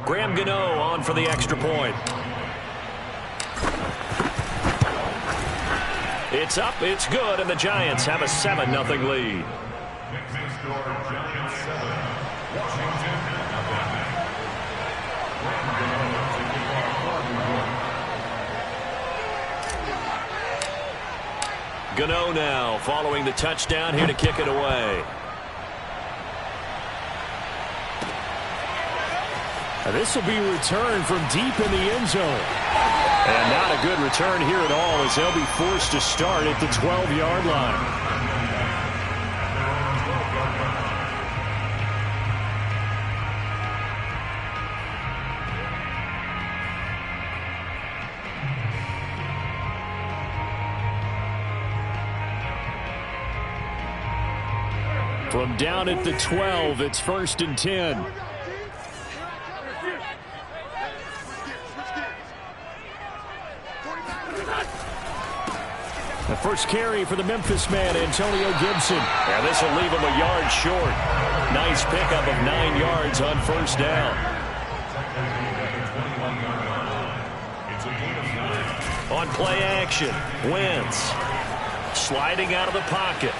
Graham Gano on for the extra point. It's up, it's good, and the Giants have a 7-0 lead. Gano now following the touchdown here to kick it away. This will be returned from deep in the end zone. And not a good return here at all as they'll be forced to start at the 12-yard line. From down at the 12, it's 1st and 10. The first carry for the Memphis man, Antonio Gibson. Yeah, this will leave him a yard short. Nice pickup of 9 yards on first down. On play action, Wentz sliding out of the pocket.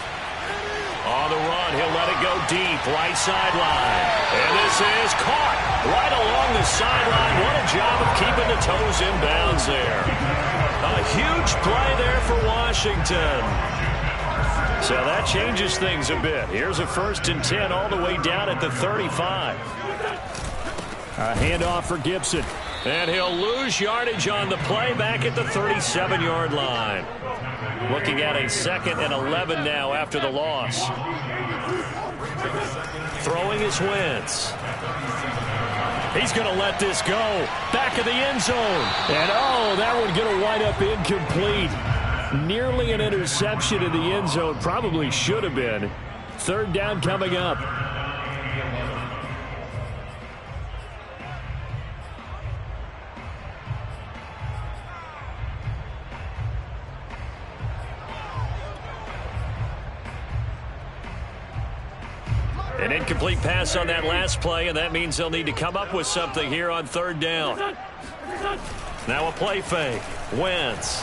On the run, he'll let it go deep, right sideline. And this is caught right along the sideline. What a job of keeping the toes in bounds there. A huge play there for Washington. So that changes things a bit. Here's a 1st and 10 all the way down at the 35. A handoff for Gibson. And he'll lose yardage on the play back at the 37-yard line. Looking at a 2nd and 11 now after the loss. Throwing is Wentz. He's going to let this go. Back of the end zone. And oh, that one going to wind up incomplete. Nearly an interception in the end zone. Probably should have been. 3rd down coming up. An incomplete pass on that last play, and that means they'll need to come up with something here on 3rd down. Now a play fake. Wentz.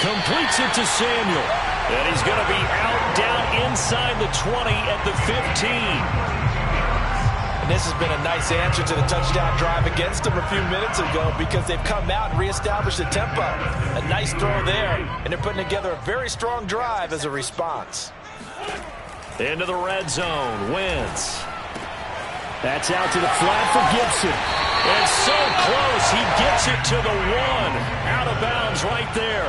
Completes it to Samuel. And he's going to be out down inside the 20 at the 15. And this has been a nice answer to the touchdown drive against them a few minutes ago because they've come out and reestablished the tempo. A nice throw there, and they're putting together a very strong drive as a response. Into the red zone, Wentz. That's out to the flat for Gibson. And so close, he gets it to the 1. Out of bounds right there.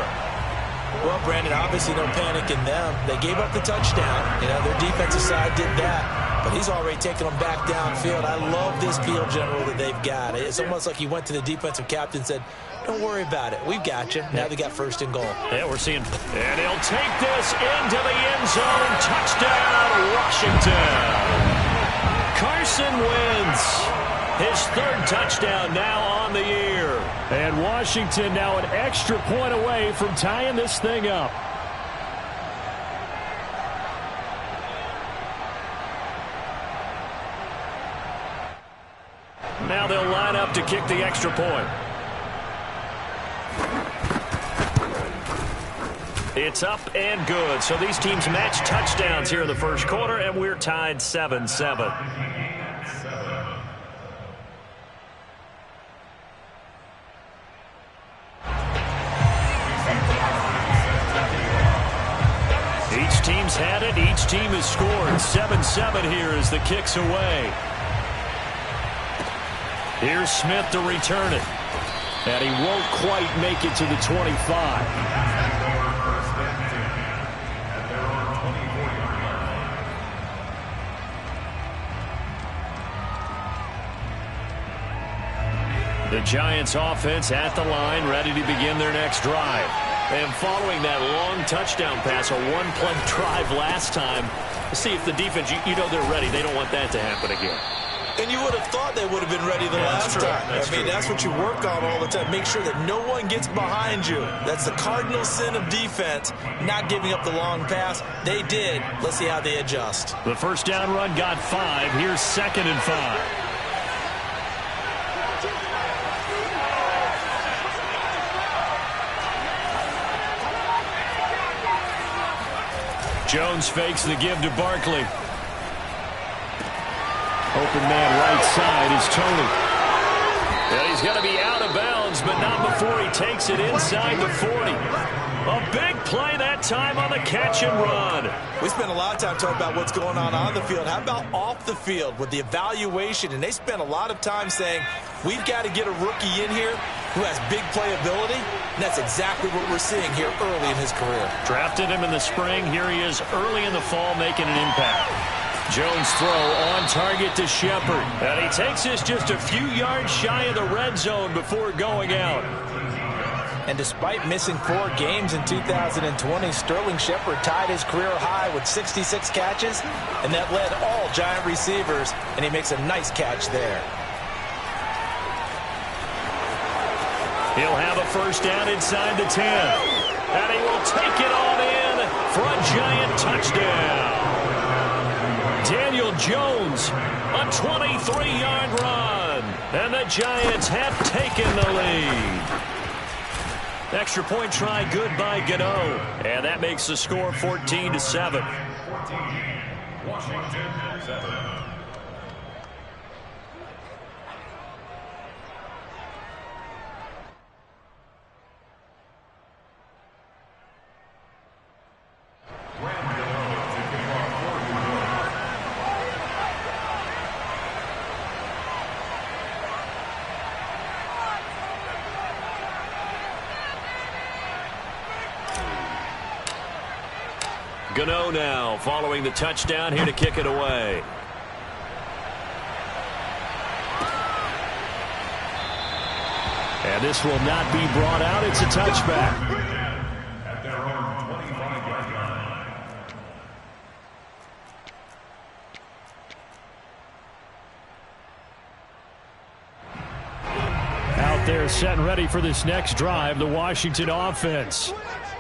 Well, Brandon, obviously no panic in them. They gave up the touchdown. You know, their defensive side did that. But he's already taken them back downfield. I love this field general that they've got. It's almost like he went to the defensive captain and said, don't worry about it. We've got you. Now they got 1st and goal. Yeah, we're seeing. And he'll take this into the end zone. Touchdown, Washington. Carson Wentz. His 3rd touchdown now on the year. And Washington now an extra point away from tying this thing up. Now they'll line up to kick the extra point. It's up and good. So these teams match touchdowns here in the 1st quarter, and we're tied 7-7. Each team's had it. Each team has scored. 7-7 here as the kick's away. Here's Smith to return it. And he won't quite make it to the 25. The Giants offense at the line, ready to begin their next drive. And following that long touchdown pass, a one-play drive last time, see if the defense, you know they're ready. They don't want that to happen again. And you would have thought they would have been ready the last time. I mean, that's what you work on all the time. Make sure that no one gets behind you. That's the cardinal sin of defense, not giving up the long pass. They did. Let's see how they adjust. The first down run got 5. Here's 2nd and 5. Jones fakes the give to Barkley. Open man right side is Tony. And he's going to be out of bounds, but not before he takes it inside the 40. A big play that time on the catch and run. We spent a lot of time talking about what's going on the field. How about off the field with the evaluation? And they spent a lot of time saying, we've got to get a rookie in here who has big playability. And that's exactly what we're seeing here early in his career. Drafted him in the spring. Here he is early in the fall making an impact. Jones throw on target to Shepard. And he takes this just a few yards shy of the red zone before going out. And despite missing 4 games in 2020, Sterling Shepard tied his career high with 66 catches, and that led all Giant receivers, and he makes a nice catch there. He'll have a first down inside the 10. And he will take it on in for a Giant touchdown. Daniel Jones, a 23-yard run. And the Giants have taken the lead. Extra point try good by Gano. And that makes the score 14-7. Washington 7. Gano now following the touchdown here to kick it away. And this will not be brought out. It's a touchback. At their own 25-yard line. Out there set and ready for this next drive, the Washington offense.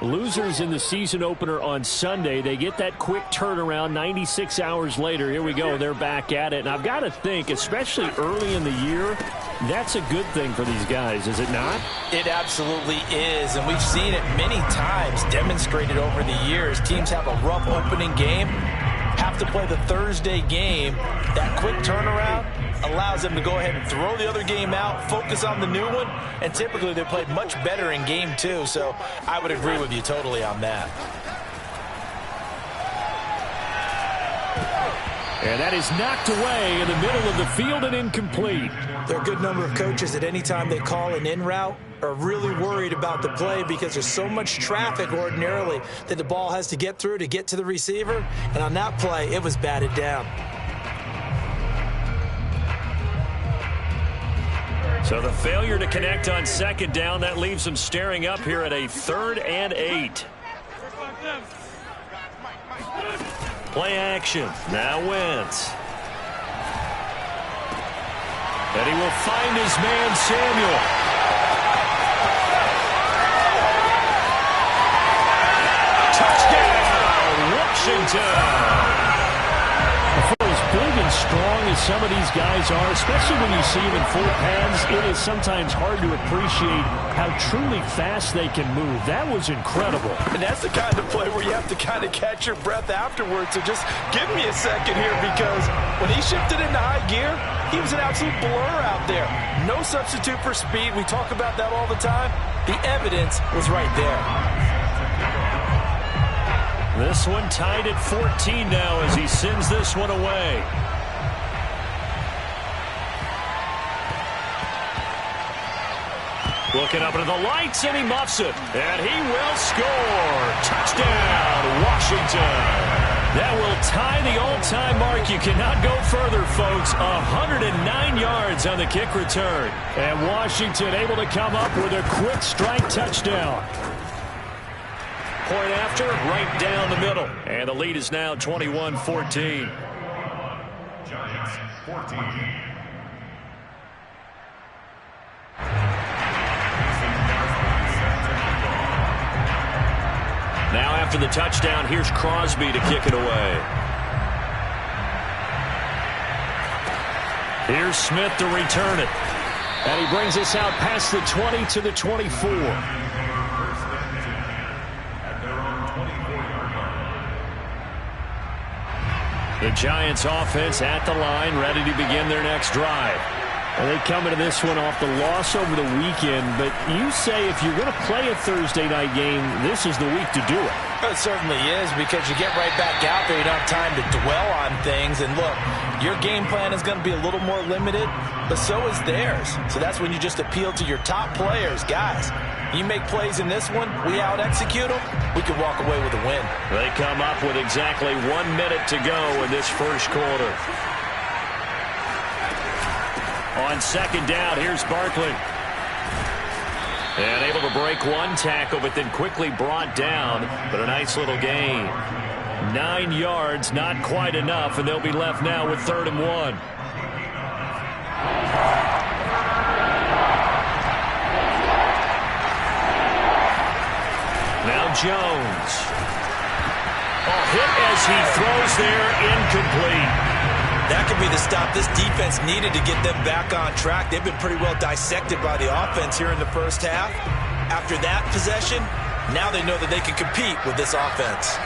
Losers in the season opener on Sunday. They get that quick turnaround 96 hours later. Here we go. They're back at it. And I've got to think, especially early in the year, that's a good thing for these guys, is it not? It absolutely is. And we've seen it many times demonstrated over the years. Teams have a rough opening game, have to play the Thursday game. That quick turnaround allows them to go ahead and throw the other game out, focus on the new one, and typically they play much better in game 2. So I would agree with you totally on that. And that is knocked away in the middle of the field and incomplete. There are a good number of coaches that any time they call an in route are really worried about the play because there's so much traffic ordinarily that the ball has to get through to get to the receiver. And on that play, it was batted down. So the failure to connect on second down, that leaves them staring up here at a 3rd and 8. Play action. Now Wentz. And he will find his man Samuel. Touchdown, Washington. For as big and strong as some of these guys are, especially when you see them in full pads, it is sometimes hard to appreciate how truly fast they can move. That was incredible. And that's the kind of play where you have to kind of catch your breath afterwards. So just give me a second here, because when he shifted into high gear, he was an absolute blur out there. No substitute for speed. We talk about that all the time. The evidence was right there. This one tied at 14 now as he sends this one away. Looking up into the lights, and he muffs it. And he will score. Touchdown, Washington. That will tie the all-time mark. You cannot go further, folks. 109 yards on the kick return. And Washington able to come up with a quick strike touchdown. Point after, right down the middle. And the lead is now 21-14. Giants 14. Now after the touchdown, here's Crosby to kick it away. Here's Smith to return it. And he brings us out past the 20 to the 24. The Giants offense at the line, ready to begin their next drive. Well, they come into this one off the loss over the weekend, but you say if you're going to play a Thursday night game, this is the week to do it. It certainly is, because you get right back out there. You don't have time to dwell on things. And look, your game plan is going to be a little more limited, but so is theirs. So that's when you just appeal to your top players. Guys, you make plays in this one, we out-execute them, we can walk away with a win. They come up with exactly 1 minute to go in this first quarter. On second down, here's Barkley. And able to break one tackle, but then quickly brought down. But a nice little gain. 9 yards, not quite enough, and they'll be left now with 3rd and 1. Now Jones. Hit as he throws there, incomplete. That could be the stop this defense needed to get them back on track. They've been pretty well dissected by the offense here in the first half. After that possession, now they know that they can compete with this offense.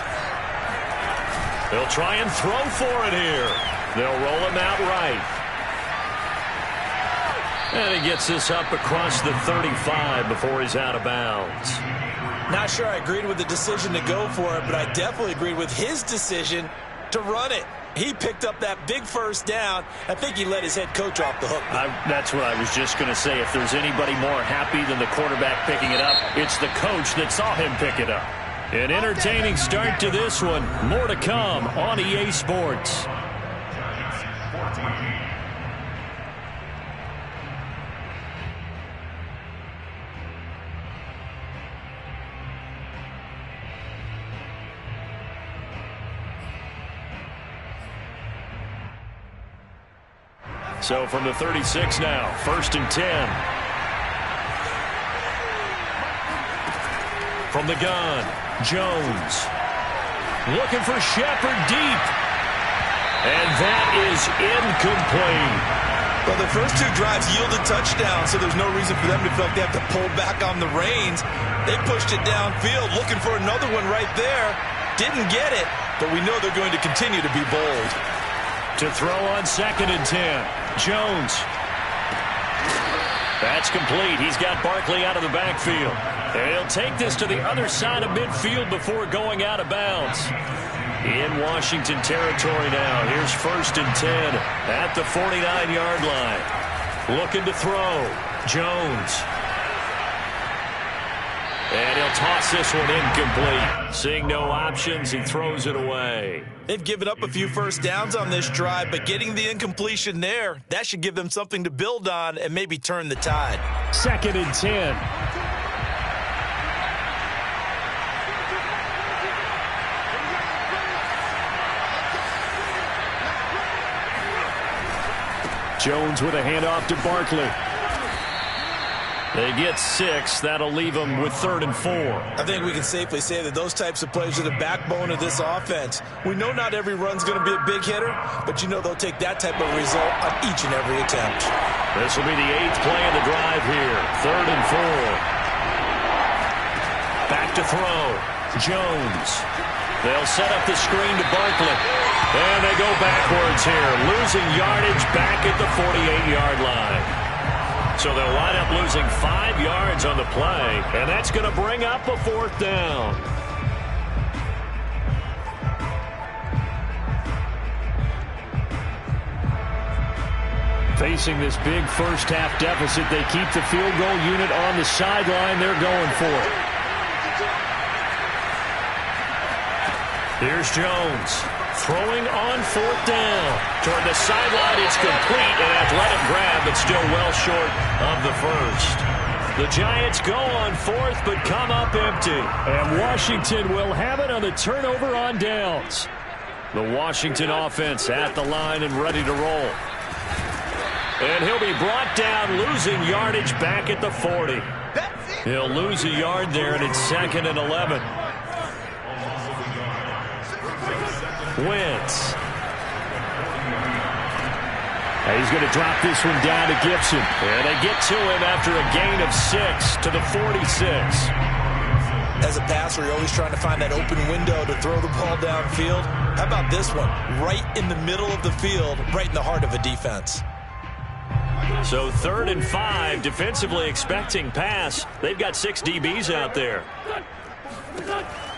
They'll try and throw for it here. They'll roll him out right. And he gets this up across the 35 before he's out of bounds. Not sure I agreed with the decision to go for it, but I definitely agreed with his decision to run it. He picked up that big first down. I think he let his head coach off the hook. That's what I was just going to say. If there's anybody more happy than the quarterback picking it up, it's the coach that saw him pick it up. An entertaining start to this one. More to come on EA Sports. So from the 36 now, 1st and 10. From the gun, Jones. Looking for Shepard deep. And that is incomplete. Well, the first 2 drives yielded touchdowns, so there's no reason for them to feel like they have to pull back on the reins. They pushed it downfield, looking for another one right there. Didn't get it, but we know they're going to continue to be bold. To throw on 2nd and 10. Jones. That's complete. He's got Barkley out of the backfield. And he'll take this to the other side of midfield before going out of bounds. In Washington territory now. Here's 1st and 10 at the 49-yard line. Looking to throw. Jones. And he'll toss this one incomplete. Seeing no options, he throws it away. They've given up a few first downs on this drive, but getting the incompletion there, that should give them something to build on and maybe turn the tide. 2nd and 10. Jones with a handoff to Barkley. They get 6. That'll leave them with 3rd and 4. I think we can safely say that those types of plays are the backbone of this offense. We know not every run's going to be a big hitter, but you know they'll take that type of result on each and every attempt. This will be the 8th play of the drive here. 3rd and 4. Back to throw. Jones. They'll set up the screen to Barkley. And they go backwards here. Losing yardage back at the 48-yard line. So they'll wind up losing 5 yards on the play, and that's going to bring up a 4th down. Facing this big first-half deficit, they keep the field goal unit on the sideline. They're going for it. Here's Jones. Throwing on 4th down. Toward the sideline, it's complete. An athletic grab, but still well short of the first. The Giants go on 4th, but come up empty. And Washington will have it on the turnover on downs. The Washington offense at the line and ready to roll. And he'll be brought down, losing yardage back at the 40. He'll lose a yard there, and it's 2nd and 11. Wentz. He's going to drop this one down to Gibson. And they get to him after a gain of 6 to the 46. As a passer, you're always trying to find that open window to throw the ball downfield. How about this one? Right in the middle of the field, right in the heart of a defense. So 3rd and 5, defensively expecting pass. They've got 6 DBs out there.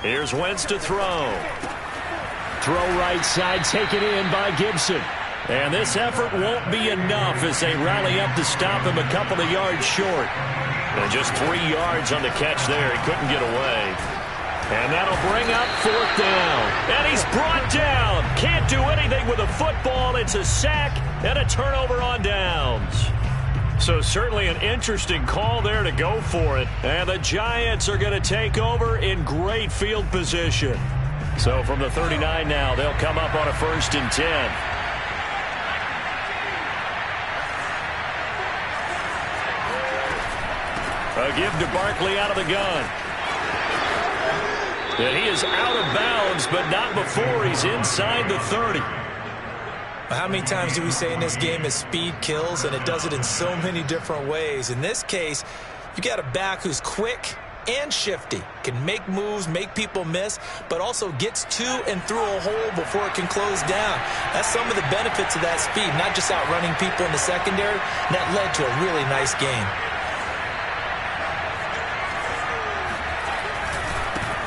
Here's Wentz to throw. Throw right side, taken in by Gibson. And this effort won't be enough as they rally up to stop him a couple of yards short. And just 3 yards on the catch there. He couldn't get away. And that'll bring up 4th down. And he's brought down. Can't do anything with a football. It's a sack and a turnover on downs. So certainly an interesting call there to go for it. And the Giants are going to take over in great field position. So from the 39 now, they'll come up on a 1st and 10. A give to Barkley out of the gun. And he is out of bounds, but not before he's inside the 30. How many times do we say in this game that speed kills, and it does it in so many different ways? In this case, you got a back who's quick and shifty, can make moves, make people miss, but also gets to and through a hole before it can close down. That's some of the benefits of that speed, not just outrunning people in the secondary. That led to a really nice game.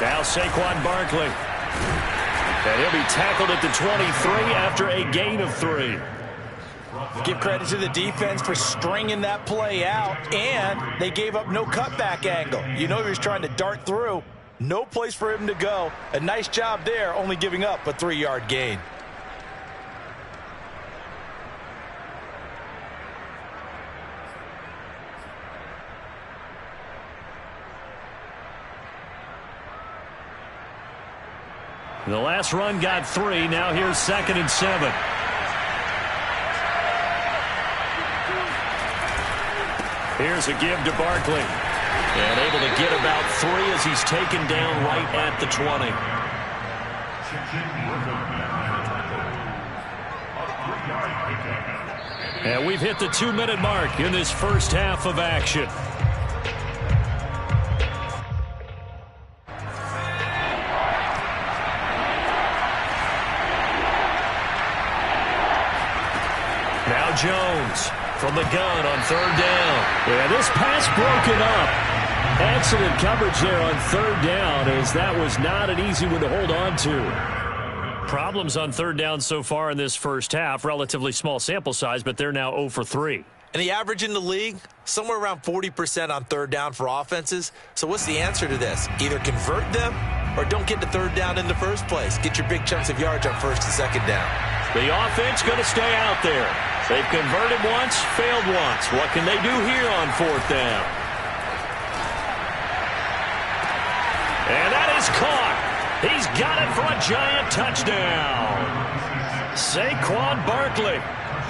Now Saquon Barkley. And he'll be tackled at the 23 after a gain of 3. Give credit to the defense for stringing that play out, and they gave up no cutback angle. You know he was trying to dart through. No place for him to go. A nice job there, only giving up a 3-yard gain. The last run got 3. Now here's 2nd and 7. Here's a give to Barkley. And able to get about 3 as he's taken down right at the 20. And we've hit the 2-minute mark in this first half of action. Now Jones from the gun on 3rd down. Yeah, this pass broken up. Excellent coverage there on 3rd down, as that was not an easy one to hold on to. Problems on 3rd down so far in this first half. Relatively small sample size, but they're now 0 for 3. And the average in the league, somewhere around 40% on 3rd down for offenses. So what's the answer to this? Either convert them or don't get to 3rd down in the first place. Get your big chunks of yards on 1st and 2nd down. The offense going to stay out there. They've converted once, failed once. What can they do here on 4th down? And that is caught. He's got it for a Giant touchdown. Saquon Barkley,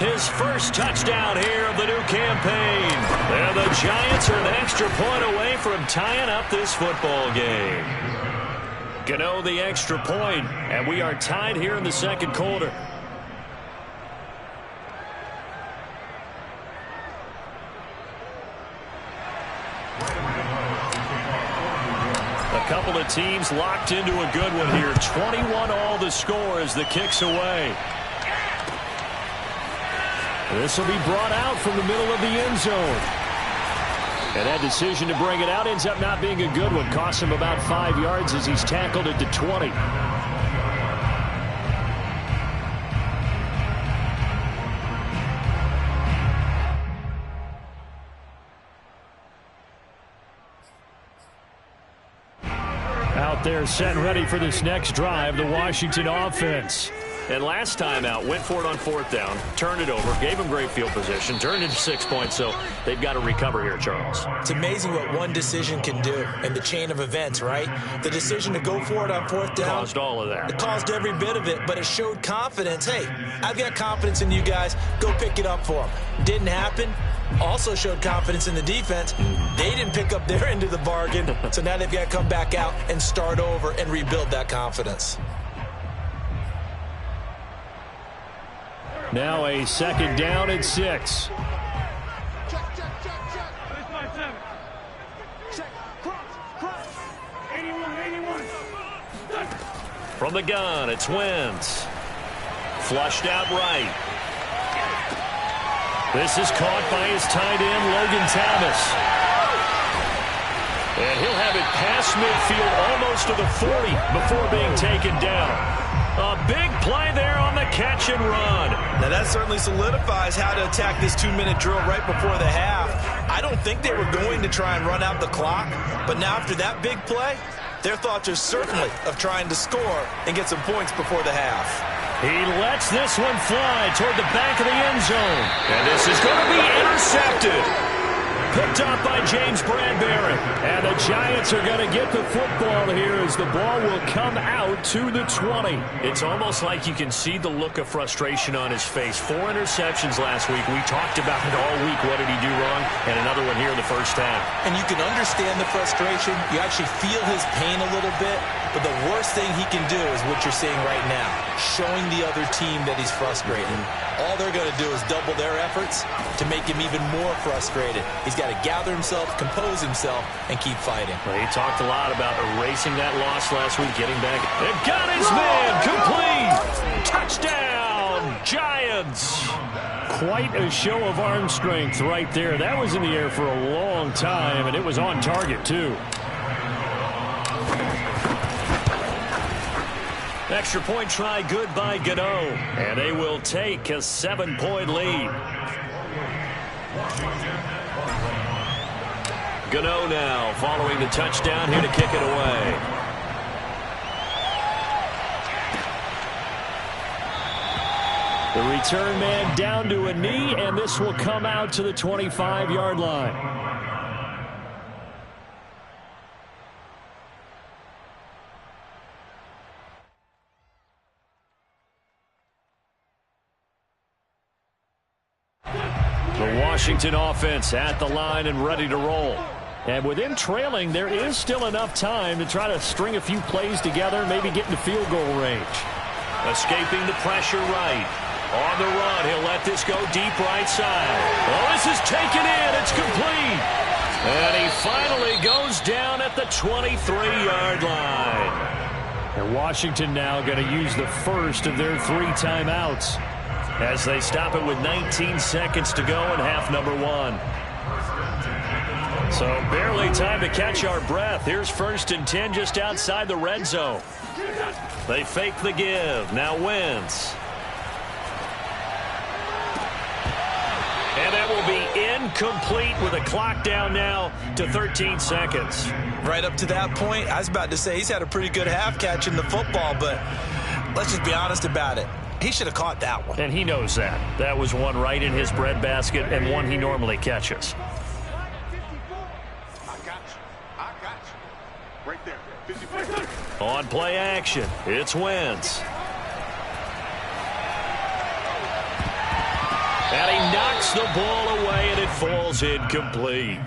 his first touchdown here of the new campaign. And the Giants are an extra point away from tying up this football game. Gano the extra point, and we are tied here in the 2nd quarter. A couple of teams locked into a good one here. 21-all the score as the kick's away. This will be brought out from the middle of the end zone. And that decision to bring it out ends up not being a good one. Costs him about 5 yards as he's tackled at the 20. Out there set ready for this next drive, the Washington offense. And last time out, went for it on 4th down, turned it over, gave him great field position, turned into 6 points, so they've got to recover here, Charles. It's amazing what one decision can do in the chain of events, right? The decision to go for it on 4th down. Caused all of that. It caused every bit of it, but it showed confidence. Hey, I've got confidence in you guys. Go pick it up for them. Didn't happen. Also showed confidence in the defense. They didn't pick up their end of the bargain, so now they've got to come back out and start over and rebuild that confidence. Now a 2nd down and 6. From the gun, it's Wentz. Flushed out right. This is caught by his tight end, Logan Thomas. And he'll have it past midfield almost to the 40 before being taken down. A big play there on the catch and run. Now that certainly solidifies how to attack this 2-minute drill right before the half. I don't think they were going to try and run out the clock, but now after that big play, their thoughts are certainly of trying to score and get some points before the half. He lets this one fly toward the back of the end zone. And this is going to be intercepted. Picked up by James Bradbury. And the Giants are going to get the football here as the ball will come out to the 20. It's almost like you can see the look of frustration on his face. 4 interceptions last week. We talked about it all week. What did he do wrong? And another one here in the first half. And you can understand the frustration. You actually feel his pain a little bit. But the worst thing he can do is what you're seeing right now, showing the other team that he's frustrated. All they're going to do is double their efforts to make him even more frustrated. He's got to gather himself, compose himself, and keep fighting. Well, he talked a lot about erasing that loss last week, getting back. They've got his man complete. Touchdown, Giants. Quite a show of arm strength right there. That was in the air for a long time, and it was on target, too. Extra point try good by Gano. And they will take a 7-point lead. Gano now following the touchdown here to kick it away. The return man down to a knee, and this will come out to the 25-yard line. The Washington offense at the line and ready to roll. And with him trailing, there is still enough time to try to string a few plays together, maybe get into field goal range. Escaping the pressure right. On the run, he'll let this go deep right side. Oh, this is taken in. It's complete. And he finally goes down at the 23-yard line. And Washington now going to use the first of their 3 timeouts as they stop it with 19 seconds to go in half number 1. So barely time to catch our breath. Here's 1st and 10 just outside the red zone. They fake the give. Now Wentz. And that will be incomplete with a clock down now to 13 seconds. Right up to that point, I was about to say he's had a pretty good half catching the football, but let's just be honest about it. He should have caught that one. And he knows that. That was one right in his breadbasket and one he normally catches. Right there. 50. On play action, it's Wentz. And he knocks the ball away, and it falls incomplete.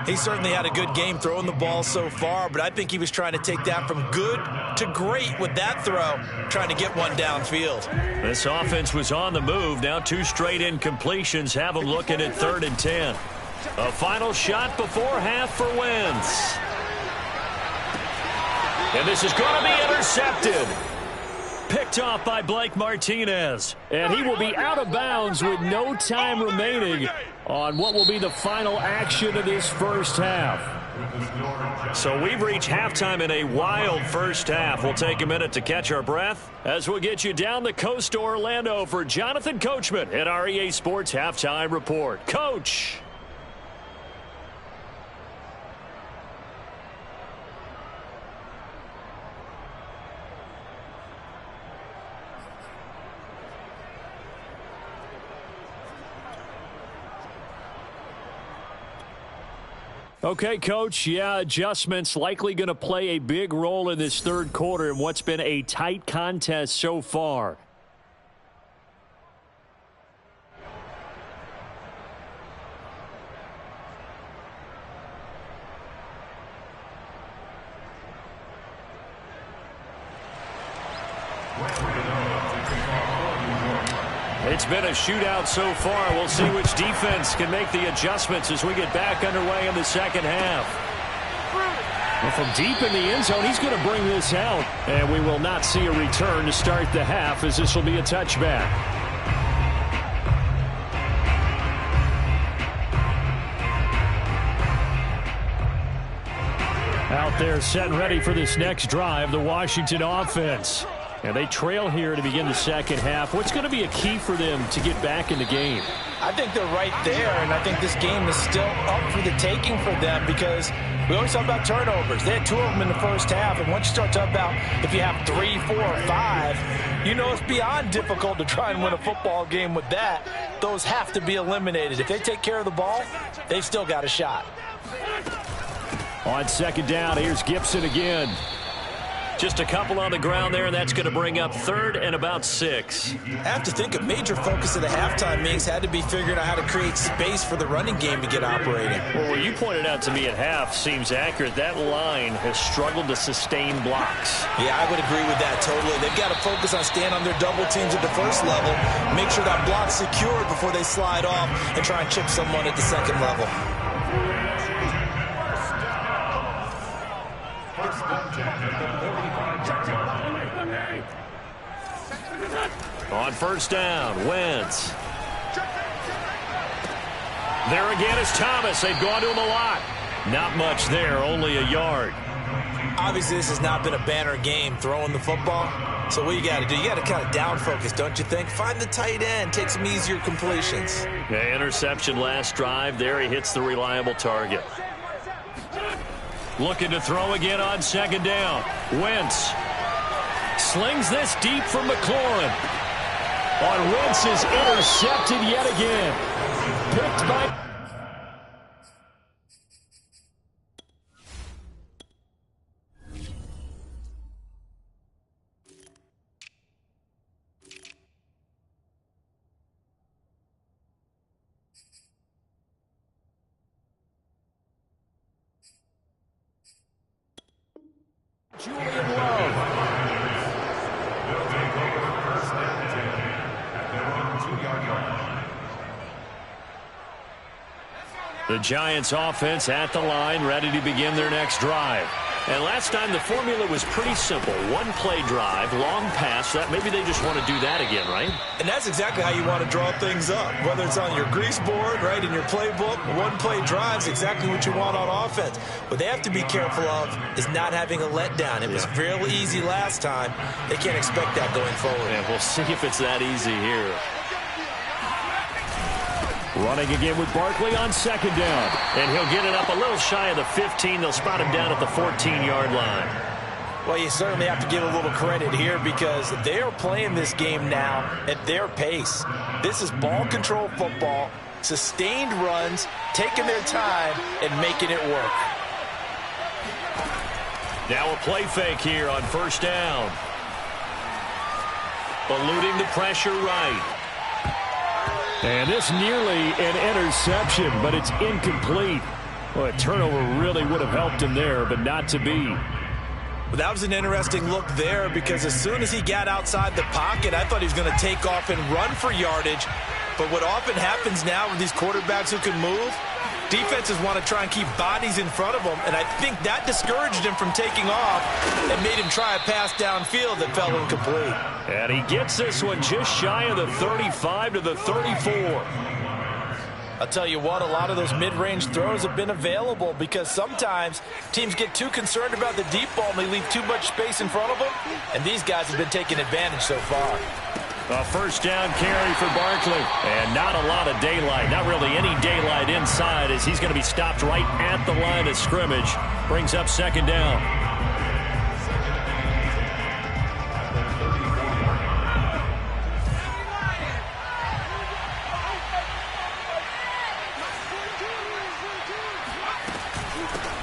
He certainly had a good game throwing the ball so far, but I think he was trying to take that from good to great with that throw, trying to get one downfield. This offense was on the move. Now 2 straight incompletions have them looking at 3rd and 10. A final shot before half for Wentz. And this is going to be intercepted. Picked off by Blake Martinez. And he will be out of bounds with no time remaining on what will be the final action of this first half. So we've reached halftime in a wild first half. We'll take a minute to catch our breath as we'll get you down the coast to Orlando for Jonathan Coachman at our EA Sports Halftime Report. Coach. Okay, Coach, yeah, adjustments likely going to play a big role in this third quarter in what's been a tight contest so far. It's been a shootout so far. We'll see which defense can make the adjustments as we get back underway in the second half. Well, from deep in the end zone, he's going to bring this out. And we will not see a return to start the half, as this will be a touchback. Out there set and ready for this next drive, the Washington offense. And they trail here to begin the second half. What's going to be a key for them to get back in the game? I think they're right there, and I think this game is still up for the taking for them because we always talk about turnovers. They had 2 of them in the first half, and once you start talking about if you have 3, 4, or 5, you know it's beyond difficult to try and win a football game with that. Those have to be eliminated. If they take care of the ball, they've still got a shot. On second down, here's Gibson again. Just a couple on the ground there, and that's going to bring up 3rd and about 6. I have to think a major focus of the halftime meetings had to be figuring out how to create space for the running game to get operating. Well, what you pointed out to me at half seems accurate. That line has struggled to sustain blocks. Yeah, I would agree with that totally. They've got to focus on staying on their double teams at the first level, make sure that block's secured before they slide off and try and chip someone at the second level. On first down, Wentz. There again is Thomas. They've gone to him a lot. Not much there, only a yard. Obviously, this has not been a banner game throwing the football. So what you got to do, you got to kind of down focus, don't you think? Find the tight end, take some easier completions. Yeah, interception last drive. There he hits the reliable target. Looking to throw again on second down. Wentz slings this deep from McLaurin. On Wentz is intercepted yet again. Picked by... Julian Love. The Giants offense at the line, ready to begin their next drive. And last time the formula was pretty simple. One play drive, long pass. That maybe they just want to do that again, right? And that's exactly how you want to draw things up. Whether it's on your grease board, right, in your playbook, one play drive is exactly what you want on offense. What they have to be careful of is not having a letdown. It was real easy last time. They can't expect that going forward. And we'll see if it's that easy here. Running again with Barkley on second down. And he'll get it up a little shy of the 15. They'll spot him down at the 14-yard line. Well, you certainly have to give a little credit here because they are playing this game now at their pace. This is ball control football, sustained runs, taking their time, and making it work. Now a play fake here on first down. Eluding the pressure right. And this nearly an interception, but it's incomplete. Well, a turnover really would have helped him there, but not to be. Well, that was an interesting look there because as soon as he got outside the pocket, I thought he was going to take off and run for yardage. But what often happens now with these quarterbacks who can move, defenses want to try and keep bodies in front of them, and I think that discouraged him from taking off and made him try a pass downfield that fell incomplete. And he gets this one just shy of the 35 to the 34. I'll tell you what, a lot of those mid-range throws have been available because sometimes teams get too concerned about the deep ball and they leave too much space in front of them, and these guys have been taking advantage so far. A first down carry for Barkley. And not a lot of daylight. Not really any daylight inside as he's going to be stopped right at the line of scrimmage. Brings up second down.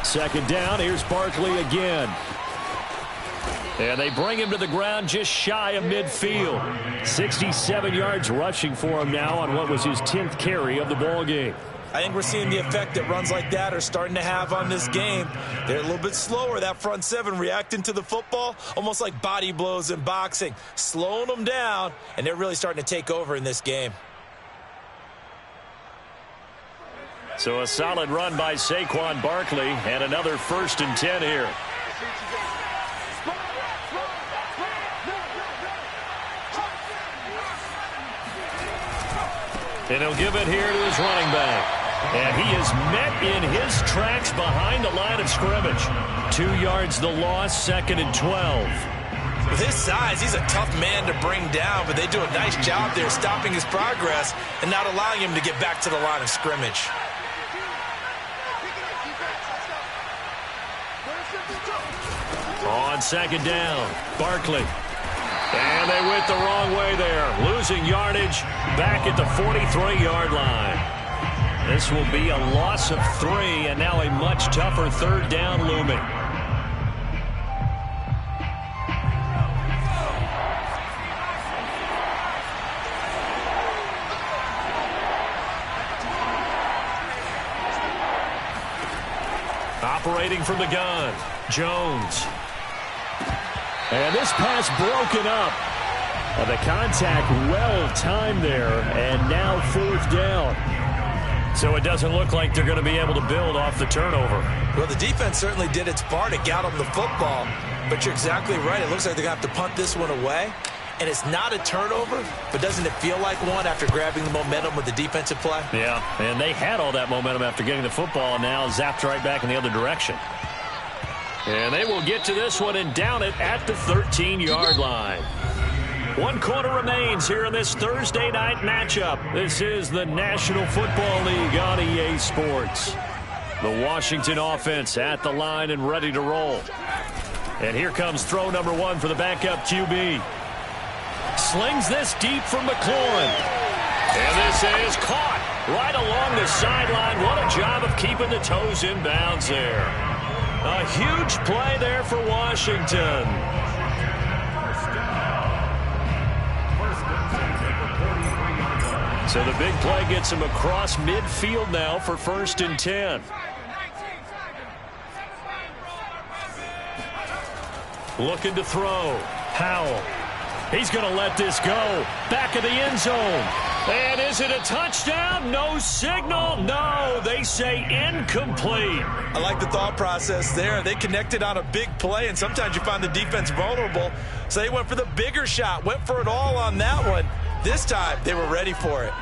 Second down, here's Barkley again. And they bring him to the ground just shy of midfield. 67 yards rushing for him now on what was his 10th carry of the ball game. I think we're seeing the effect that runs like that are starting to have on this game. They're a little bit slower, that front seven, reacting to the football, almost like body blows in boxing, slowing them down, and they're really starting to take over in this game. So a solid run by Saquon Barkley, and another 1st and 10 here. And he'll give it here to his running back. And he is met in his tracks behind the line of scrimmage. 2 yards the loss, 2nd and 12. With his size, he's a tough man to bring down, but they do a nice job there stopping his progress and not allowing him to get back to the line of scrimmage. On 2nd down, Barkley. And they went the wrong way there, losing yardage back at the 43-yard line. This will be a loss of 3, and now a much tougher 3rd down looming. Operating from the gun, Jones. And this pass broken up. The contact well timed there, and now 4th down. So it doesn't look like they're going to be able to build off the turnover. Well, the defense certainly did its part to get them the football, but you're exactly right. It looks like they're going to have to punt this one away, and it's not a turnover, but doesn't it feel like one after grabbing the momentum with the defensive play? Yeah, and they had all that momentum after getting the football, and now zapped right back in the other direction. And they will get to this one and down it at the 13-yard line. 1 quarter remains here in this Thursday night matchup. This is the National Football League on EA Sports. The Washington offense at the line and ready to roll. And here comes throw number 1 for the backup QB. Slings this deep from McLaurin. And this is caught right along the sideline. What a job of keeping the toes in bounds there. A huge play there for Washington. So the big play gets him across midfield now for 1st and 10. Looking to throw. Howell. He's going to let this go. Back of the end zone. And is it a touchdown? No signal. No, they say incomplete. I like the thought process there. They connected on a big play, and sometimes you find the defense vulnerable. So they went for the bigger shot, went for it all on that one. This time, they were ready for it.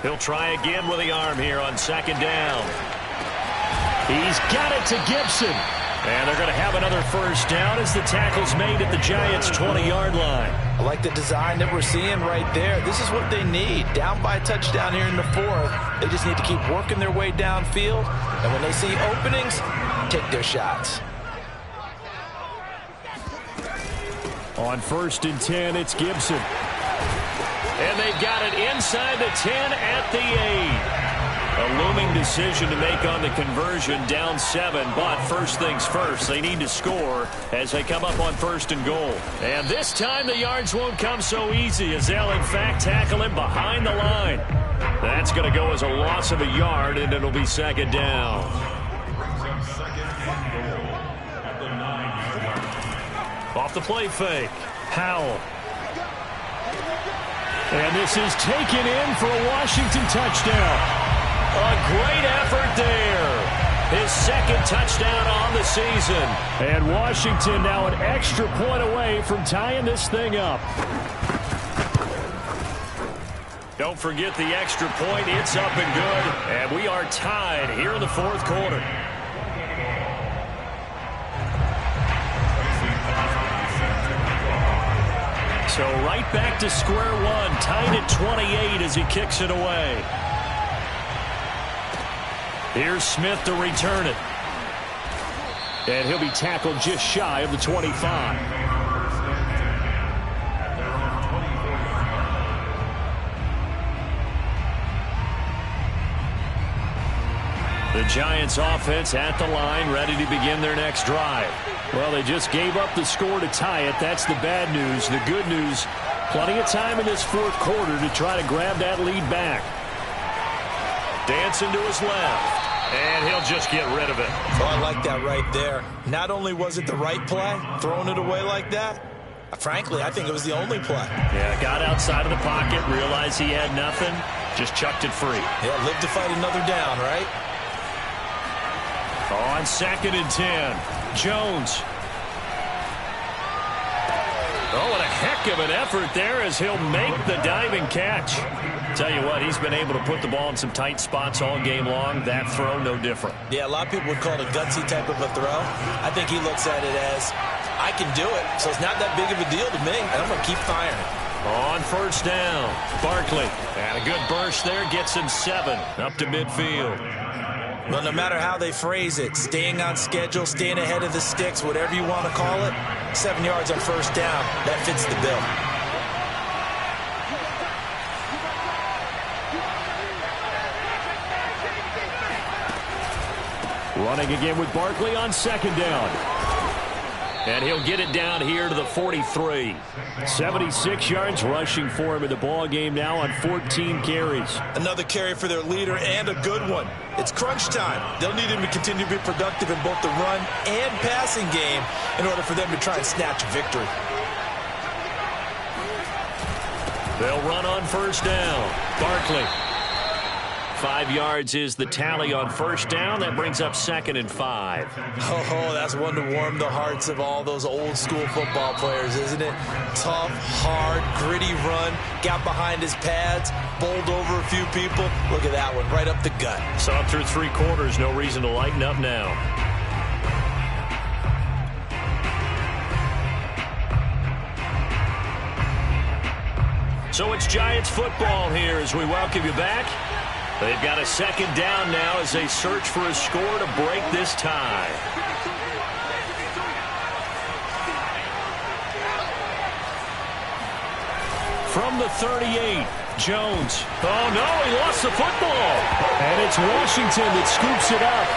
He'll try again with the arm here on 2nd down. He's got it to Gibson. And they're going to have another 1st down as the tackle's made at the Giants' 20-yard line. I like the design that we're seeing right there. This is what they need. Down by a touchdown here in the 4th. They just need to keep working their way downfield. And when they see openings, take their shots. On 1st and 10, it's Gibson. And they've got it inside the 10 at the 8. A looming decision to make on the conversion, down 7. But first things first, they need to score as they come up on 1st and goal. And this time the yards won't come so easy as they'll in fact tackle him behind the line. That's going to go as a loss of a yard, and it'll be 2nd down. Off the play fake, Howell. And this is taken in for a Washington touchdown. A great effort there. His 2nd touchdown on the season. And Washington now an extra point away from tying this thing up. Don't forget the extra point. It's up and good. And we are tied here in the 4th quarter. So right back to square one, tied at 28 as he kicks it away. Here's Smith to return it. And he'll be tackled just shy of the 25. The Giants offense at the line, ready to begin their next drive. Well, they just gave up the score to tie it. That's the bad news. The good news, plenty of time in this fourth quarter to try to grab that lead back. Dancing to his left. And he'll just get rid of it. Oh, I like that right there. Not only was it the right play, throwing it away like that, frankly, I think it was the only play. Yeah, got outside of the pocket, realized he had nothing, just chucked it free. Yeah, live to fight another down, right? On 2nd and 10, Jones. Oh, what a heck of an effort there as he'll make the diving catch. Tell you what, he's been able to put the ball in some tight spots all game long. That throw, no different. Yeah, a lot of people would call it a gutsy type of a throw. I think he looks at it as, I can do it, so it's not that big of a deal to me, and I'm going to keep firing. On 1st down, Barkley. And a good burst there gets him 7 up to midfield. Well, no matter how they phrase it, staying on schedule, staying ahead of the sticks, whatever you want to call it, 7 yards on 1st down, that fits the bill. Running again with Barkley on 2nd down. And he'll get it down here to the 43. 76 yards rushing for him in the ball game now on 14 carries. Another carry for their leader and a good one. It's crunch time. They'll need him to continue to be productive in both the run and passing game in order for them to try and snatch a victory. They'll run on 1st down. Barkley. 5 yards is the tally on 1st down. That brings up 2nd and 5. Oh, that's one to warm the hearts of all those old school football players, isn't it? Tough, hard, gritty run. Got behind his pads, bowled over a few people. Look at that one, right up the gut. Saw him through 3 quarters. No reason to lighten up now. So it's Giants football here as we welcome you back. They've got a 2nd down now as they search for a score to break this tie. From the 38, Jones. Oh, no, he lost the football. And it's Washington that scoops it up.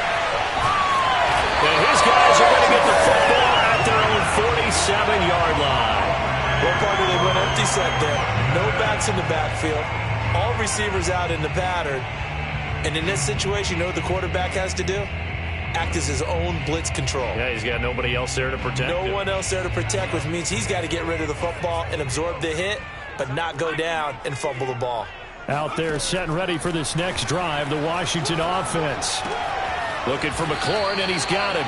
And his guys are going to get the football at their own 47-yard line. What part of they went empty set there? No backs in the backfield. All receivers out in the pattern. And in this situation, you know what the quarterback has to do? Act as his own blitz control. Yeah, he's got nobody else there to protect him. No one else there to protect, which means he's got to get rid of the football and absorb the hit, but not go down and fumble the ball. Out there set and ready for this next drive, the Washington offense. Looking for McLaurin, and he's got him.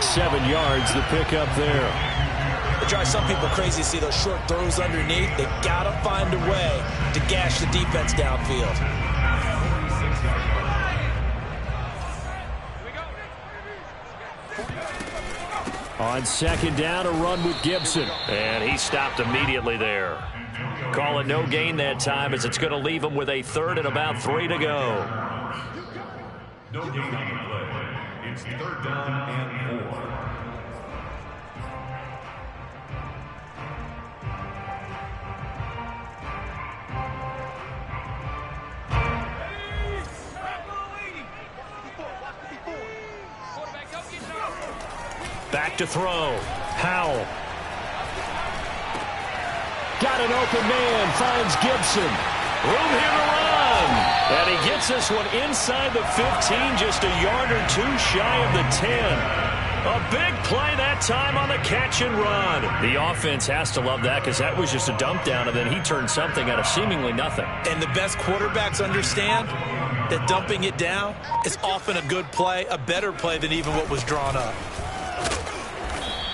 7 yards, the pickup there. It drives some people crazy to see those short throws underneath. They got to find a way to gash the defense downfield. On 2nd down, a run with Gibson. And he stopped immediately there. Call it no gain that time as it's going to leave him with a 3rd and about 3 to go. No gain on the play. It's 3rd down and 4. Back to throw. Howell. Got an open man. Finds Gibson. Room here to run. And he gets this one inside the 15, just a yard or 2 shy of the 10. A big play that time on the catch and run. The offense has to love that because that was just a dump down, and then he turned something out of seemingly nothing. And the best quarterbacks understand that dumping it down is often a good play, a better play than even what was drawn up.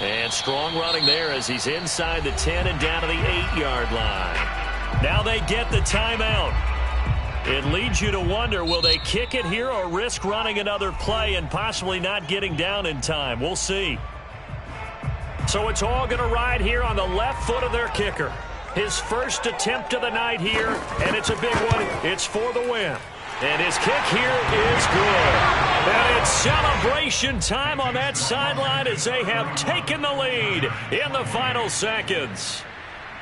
And strong running there as he's inside the 10 and down to the 8-yard line. Now they get the timeout. It leads you to wonder, will they kick it here or risk running another play and possibly not getting down in time? We'll see. So it's all going to ride here on the left foot of their kicker. His first attempt of the night here, and it's a big one. It's for the win. And his kick here is good. And it's celebration time on that sideline as they have taken the lead in the final seconds.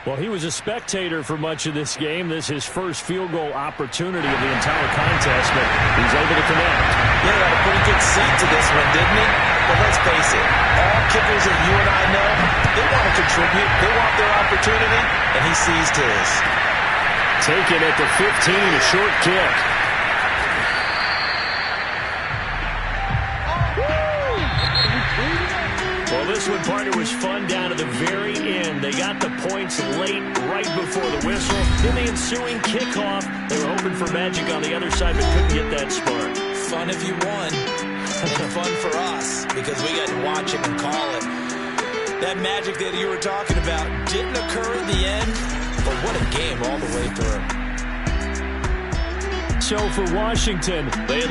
Well, he was a spectator for much of this game. This is his first field goal opportunity of the entire contest, but he's able to connect. Yeah, he had a pretty good seat to this one, didn't he? But let's face it, all kickers that you and I know, they want to contribute. They want their opportunity, and he seized his. Taken at the 15, a short kick. Well, this one, partner, was fun down to the very end. They got the points late, right before the whistle. In the ensuing kickoff, they were hoping for magic on the other side, but couldn't get that spark. Fun if you won, and fun for us, because we got to watch it and call it. That magic that you were talking about didn't occur in the end, but what a game all the way through. So for Washington, they